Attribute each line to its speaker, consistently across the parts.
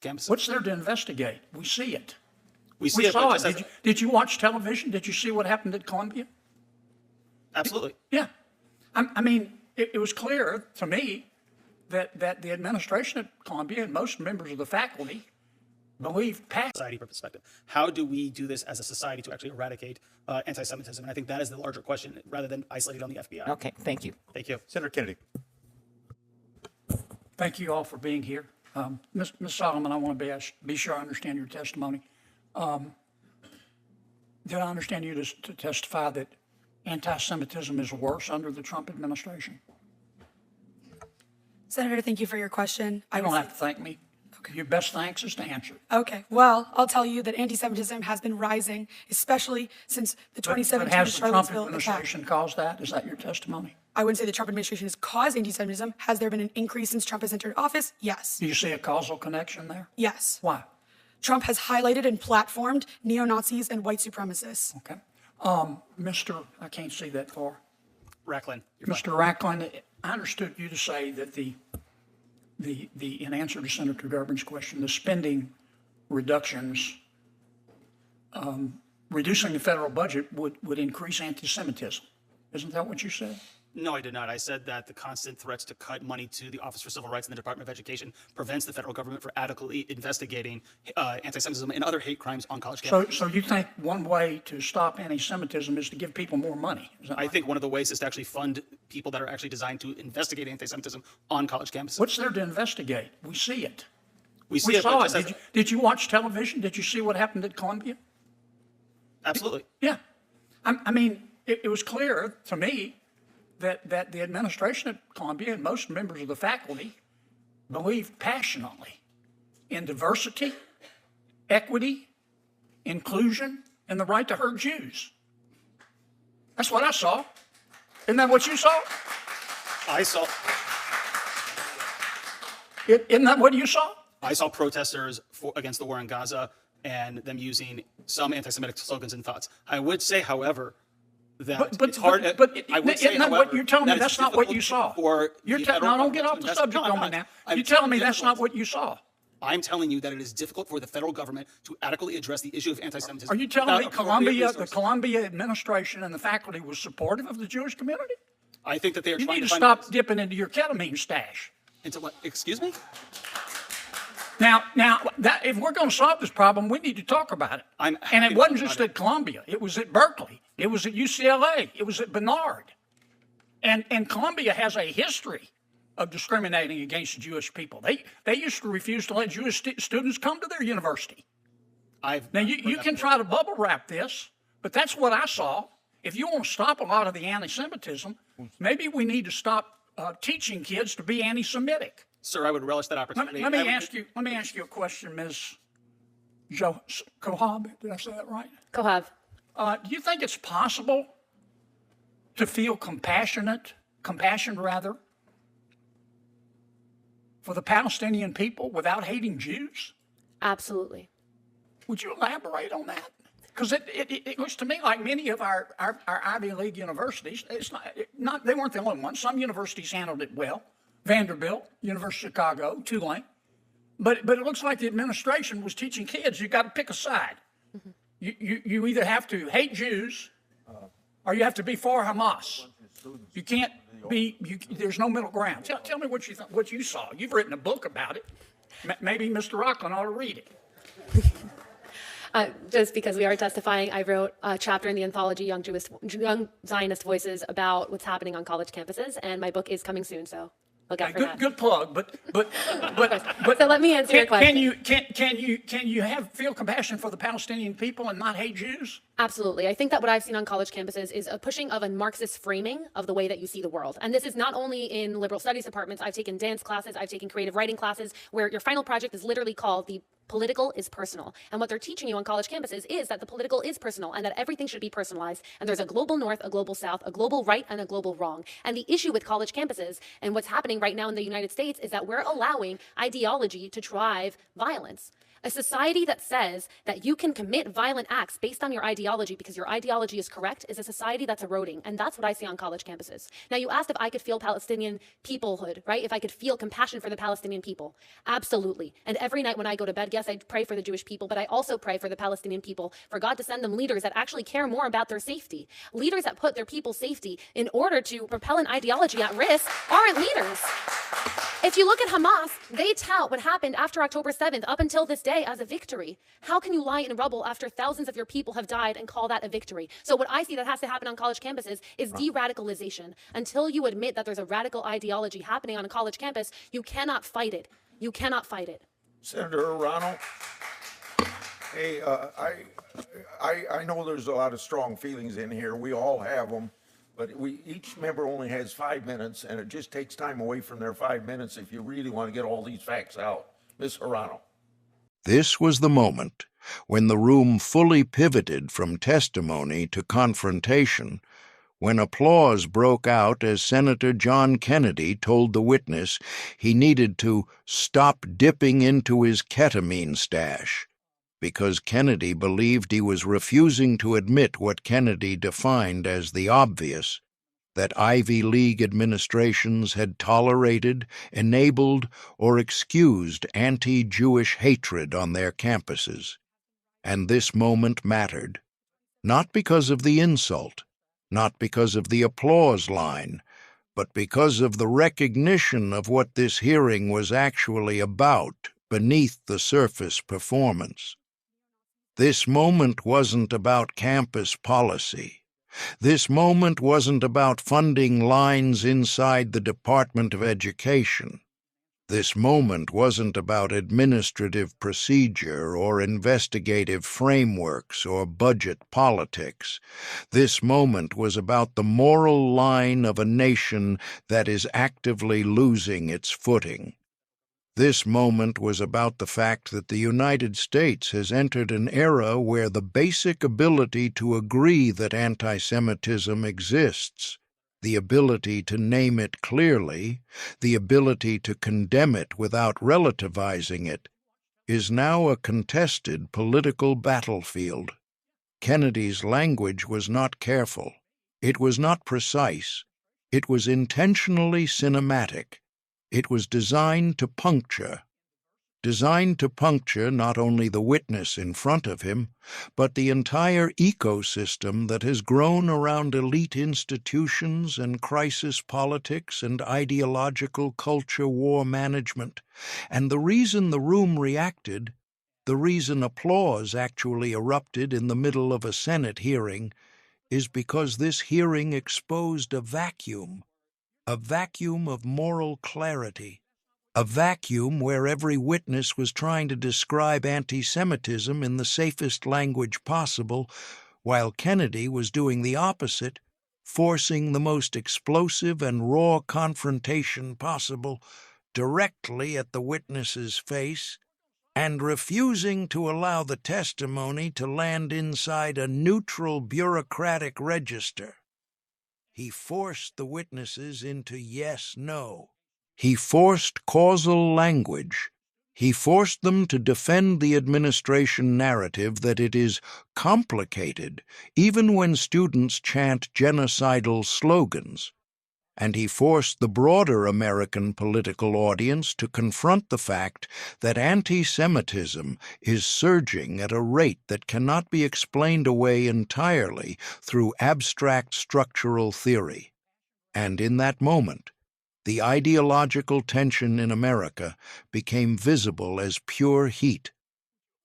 Speaker 1: campuses.
Speaker 2: What's there to investigate? We see it.
Speaker 1: We see
Speaker 2: We
Speaker 1: it.
Speaker 2: saw
Speaker 1: but
Speaker 2: it. Did you watch television? Did you see what happened at Columbia?
Speaker 1: Absolutely.
Speaker 2: Yeah. I mean, it was clear to me that the administration at Columbia and most members of the faculty believe past
Speaker 1: Society perspective. How do we do this as a society to actually eradicate anti-Semitism? And I think that is the larger question rather than isolated on the FBI.
Speaker 3: Okay, thank you.
Speaker 1: Thank you.
Speaker 4: Senator Kennedy.
Speaker 2: Thank you all for being here. Ms. Solomon, I want to be sure I understand your testimony. Did I understand you to testify that anti-Semitism is worse under the Trump administration?
Speaker 5: Senator, thank you for your question.
Speaker 2: You don't have to thank me. Okay. Your best thanks is to answer.
Speaker 5: Okay, well, I'll tell you that anti-Semitism has been rising, especially since the 2017
Speaker 2: But has the Trump
Speaker 5: Charlottesville attack.
Speaker 2: administration caused that? Is that your testimony?
Speaker 5: I wouldn't say the Trump administration has caused anti-Semitism. Has there been an increase since Trump has entered office? Yes.
Speaker 2: Do you see a causal connection there?
Speaker 5: Yes.
Speaker 2: Why?
Speaker 5: Trump has highlighted and platformed neo-Nazis and white supremacists.
Speaker 2: Okay. I can't see that far.
Speaker 1: Racklin.
Speaker 2: Mr. Racklin, I understood you to say that in answer to Senator Durbin's question, the spending reductions, reducing the federal budget would increase anti-Semitism. Isn't that what you said?
Speaker 1: No, I did not. I said that the constant threats to cut money to the Office for Civil Rights and the Department of Education prevents the federal government from adequately investigating anti-Semitism and other hate crimes on college campuses.
Speaker 2: So you think one way to stop anti-Semitism is to give people more money? Is that
Speaker 1: I
Speaker 2: right?
Speaker 1: think one of the ways is to actually fund people that are actually designed to investigate anti-Semitism on college campuses.
Speaker 2: What's there to investigate? We see it.
Speaker 1: We see
Speaker 2: We
Speaker 1: it.
Speaker 2: saw
Speaker 1: but
Speaker 2: it.
Speaker 1: just as-
Speaker 2: Did you watch television? Did you see what happened at Columbia?
Speaker 1: Absolutely.
Speaker 2: Yeah. I mean, it was clear to me that the administration at Columbia and most members of the faculty believe passionately in diversity, equity, inclusion, and the right to hurt Jews. That's what I saw. Isn't that what you saw?
Speaker 1: I saw
Speaker 2: Isn't that what you saw?
Speaker 1: protesters against the war in Gaza and them using some anti-Semitic slogans and thoughts. I would say, however, that it's hard. I would say,
Speaker 2: isn't that
Speaker 1: however,
Speaker 2: what you're telling me?
Speaker 1: that it's
Speaker 2: That's not what you
Speaker 1: difficult
Speaker 2: saw.
Speaker 1: for
Speaker 2: You're
Speaker 1: the
Speaker 2: telling.
Speaker 1: federal
Speaker 2: No, don't get
Speaker 1: government
Speaker 2: off
Speaker 1: to
Speaker 2: the subject
Speaker 1: No,
Speaker 2: on me
Speaker 1: I'm
Speaker 2: now.
Speaker 1: not. I'm
Speaker 2: You're telling me
Speaker 1: telling
Speaker 2: that's
Speaker 1: you
Speaker 2: not what you saw.
Speaker 1: I'm telling you that it is difficult for the federal government to adequately address the issue of anti-Semitism.
Speaker 2: Are you telling me
Speaker 1: without appropriate
Speaker 2: the
Speaker 1: resources.
Speaker 2: Columbia administration and the faculty was supportive of the Jewish community?
Speaker 1: I think that they are
Speaker 2: You
Speaker 1: trying
Speaker 2: need
Speaker 1: to
Speaker 2: to
Speaker 1: find
Speaker 2: stop dipping into your ketamine stash.
Speaker 1: into what? Excuse me?
Speaker 2: Now, if we're going to solve this problem, we need to talk about it.
Speaker 1: I'm
Speaker 2: And
Speaker 1: happy
Speaker 2: it
Speaker 1: to
Speaker 2: wasn't
Speaker 1: talk
Speaker 2: just
Speaker 1: about
Speaker 2: at Columbia. It was at Berkeley. It was at UCLA. It was at Bernard. And Columbia has a history of discriminating against Jewish people. They used to refuse to let Jewish students come to their university. Now, you can try to bubble wrap this, but that's what I saw. If you want to stop a lot of the anti-Semitism, maybe we need to stop teaching kids to be anti-Semitic.
Speaker 1: Sir, I would relish that opportunity.
Speaker 2: Let me ask you a question, Ms. Kohab. Did I say that right?
Speaker 6: Kohav.
Speaker 2: Do you think it's possible to feel compassion for the Palestinian people without hating Jews?
Speaker 6: Absolutely.
Speaker 2: Would you elaborate on that? Because it looks to me like many of our Ivy League universities, it's not they weren't the only ones. Some universities handled it well. Vanderbilt, University of Chicago, Tulane. But it looks like the administration was teaching kids you got to pick a side. Mm-hmm. You either have to hate Jews or you have to be for Hamas. You can't be. There's no middle ground. Tell me what you saw. You've written a book about it. Maybe Mr. Rockland ought to read it.
Speaker 6: Just because we are testifying, I wrote a chapter in the anthology Young Zionist Voices about what's happening on college campuses, and my book is coming soon, so look out for that.
Speaker 2: Good plug, but
Speaker 6: So let me answer your question.
Speaker 2: Can you feel compassion for the Palestinian people and not hate Jews?
Speaker 6: Absolutely. I think that what I've seen on college campuses is a pushing of a Marxist framing of the way that you see the world. And this is not only in liberal studies departments. I've taken dance classes, I've taken creative writing classes, where your final project is literally called the political is personal. And what they're teaching you on college campuses is that the political is personal and that everything should be personalized. And there's a global north, a global south, a global right, and a global wrong. And the issue with college campuses and what's happening right now in the United States is that we're allowing ideology to drive violence. A society that says that you can commit violent acts based on your ideology because your ideology is correct is a society that's eroding. And that's what I see on college campuses. Now, you asked if I could feel Palestinian peoplehood, right? If I could feel compassion for the Palestinian people. Absolutely. And every night when I go to bed, yes, I pray for the Jewish people, but I also pray for the Palestinian people, for God to send them leaders that actually care more about their safety. Leaders that put their people's safety in order to propel an ideology at risk aren't leaders. If you look at Hamas, they tout what happened after October 7th up until this day as a victory. How can you lie in rubble after thousands of your people have died and call that a victory? So what I see that has to happen on college campuses is de-radicalization. Until you admit that there's a radical ideology happening on a college campus, you cannot fight it. You cannot fight it.
Speaker 3: Senator Ronald, hey, I know there's a lot of strong feelings in here. We all have them. But each member only has 5 minutes, and it just takes time away from their 5 minutes if you really want to get all these facts out. Ms. Hirano.
Speaker 4: This was the moment when the room fully pivoted from testimony to confrontation, when applause broke out as Senator John Kennedy told the witness he needed to stop dipping into his ketamine stash, because Kennedy believed he was refusing to admit what Kennedy defined as the obvious, that Ivy League administrations had tolerated, enabled, or excused anti-Jewish hatred on their campuses. And this moment mattered, not because of the insult, not because of the applause line, but because of the recognition of what this hearing was actually about beneath the surface performance. This moment wasn't about campus policy. This moment wasn't about funding lines inside the Department of Education. This moment wasn't about administrative procedure or investigative frameworks or budget politics. This moment was about the moral line of a nation that is actively losing its footing. This moment was about the fact that the United States has entered an era where the basic ability to agree that anti-Semitism exists, the ability to name it clearly, the ability to condemn it without relativizing it, is now a contested political battlefield. Kennedy's language was not careful. It was not precise. It was intentionally cinematic. It was designed to puncture not only the witness in front of him, but the entire ecosystem that has grown around elite institutions and crisis politics and ideological culture war management. And the reason the room reacted, the reason applause actually erupted in the middle of a Senate hearing, is because this hearing exposed a vacuum of moral clarity, a vacuum where every witness was trying to describe anti-Semitism in the safest language possible, while Kennedy was doing the opposite, forcing the most explosive and raw confrontation possible directly at the witness's face, and refusing to allow the testimony to land inside a neutral bureaucratic register. He forced the witnesses into yes-no. He forced causal language. He forced them to defend the administration narrative that it is complicated, even when students chant genocidal slogans. And he forced the broader American political audience to confront the fact that anti-Semitism is surging at a rate that cannot be explained away entirely through abstract structural theory. And in that moment, the ideological tension in America became visible as pure heat.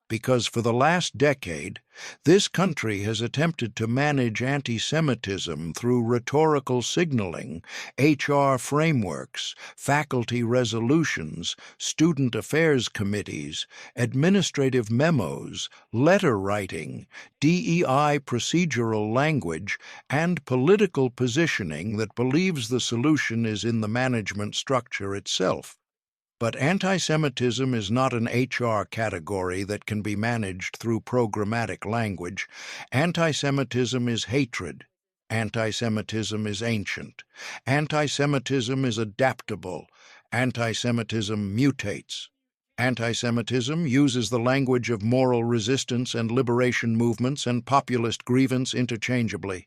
Speaker 4: Because for the last decade, this country has attempted to manage anti-Semitism through rhetorical signaling, HR frameworks, faculty resolutions, student affairs committees, administrative memos, letter writing, DEI procedural language, and political positioning that believes the solution is in the management structure itself. But anti-Semitism is not an HR category that can be managed through programmatic language. Anti-Semitism is hatred. Anti-Semitism is ancient. Anti-Semitism is adaptable. Anti-Semitism mutates. Antisemitism uses the language of moral resistance and liberation movements and populist grievance interchangeably.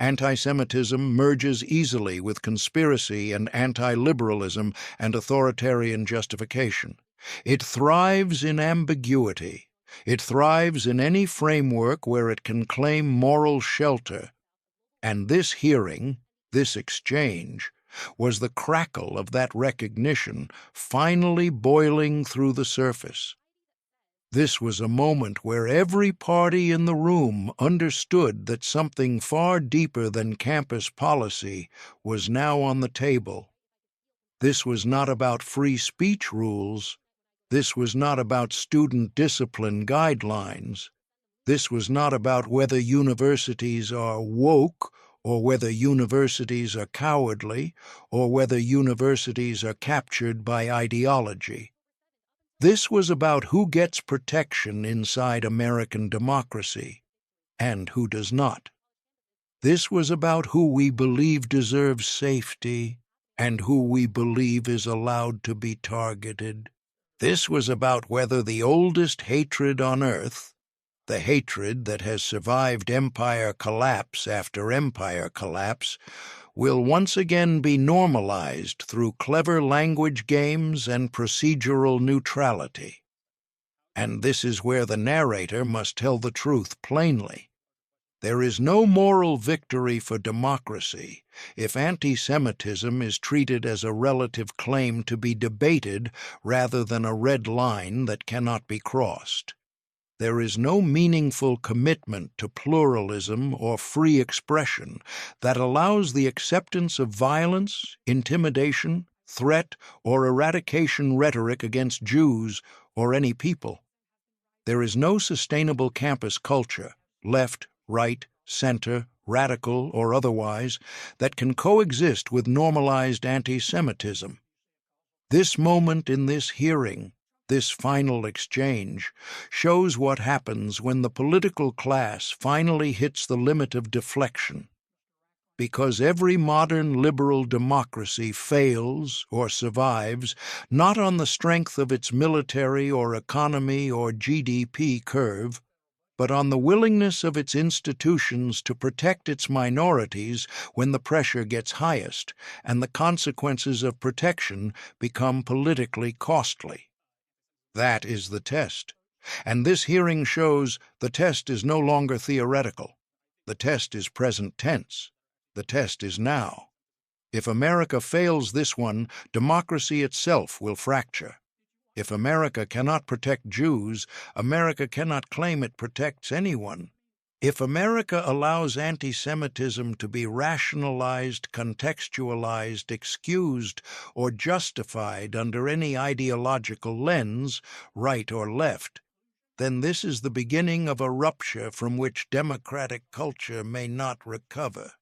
Speaker 4: Antisemitism merges easily with conspiracy and anti-liberalism and authoritarian justification. It thrives in ambiguity. It thrives in any framework where it can claim moral shelter. And this hearing, this exchange, was the crackle of that recognition finally boiling through the surface. This was a moment where every party in the room understood that something far deeper than campus policy was now on the table. This was not about free speech rules. This was not about student discipline guidelines. This was not about whether universities are woke or whether universities are cowardly, or whether universities are captured by ideology. This was about who gets protection inside American democracy, and who does not. This was about who we believe deserves safety, and who we believe is allowed to be targeted. This was about whether the oldest hatred on earth, the hatred that has survived empire collapse after empire collapse, will once again be normalized through clever language games and procedural neutrality. And this is where the narrator must tell the truth plainly. There is no moral victory for democracy if anti-Semitism is treated as a relative claim to be debated rather than a red line that cannot be crossed. There is no meaningful commitment to pluralism or free expression that allows the acceptance of violence, intimidation, threat, or eradication rhetoric against Jews or any people. There is no sustainable campus culture, left, right, center, radical, or otherwise, that can coexist with normalized anti-Semitism. This moment in this hearing, this final exchange, shows what happens when the political class finally hits the limit of deflection. Because every modern liberal democracy fails or survives not on the strength of its military or economy or GDP curve, but on the willingness of its institutions to protect its minorities when the pressure gets highest and the consequences of protection become politically costly. That is the test. And this hearing shows the test is no longer theoretical. The test is present tense. The test is now. If America fails this one, democracy itself will fracture. If America cannot protect Jews, America cannot claim it protects anyone. If America allows anti-Semitism to be rationalized, contextualized, excused, or justified under any ideological lens, right or left, then this is the beginning of a rupture from which democratic culture may not recover.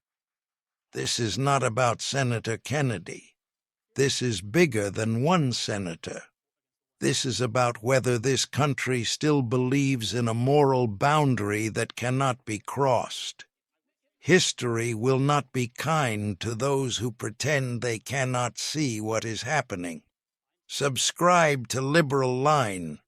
Speaker 4: This is not about Senator Kennedy. This is bigger than one senator. This is about whether this country still believes in a moral boundary that cannot be crossed. History will not be kind to those who pretend they cannot see what is happening. Subscribe to Liberal Line.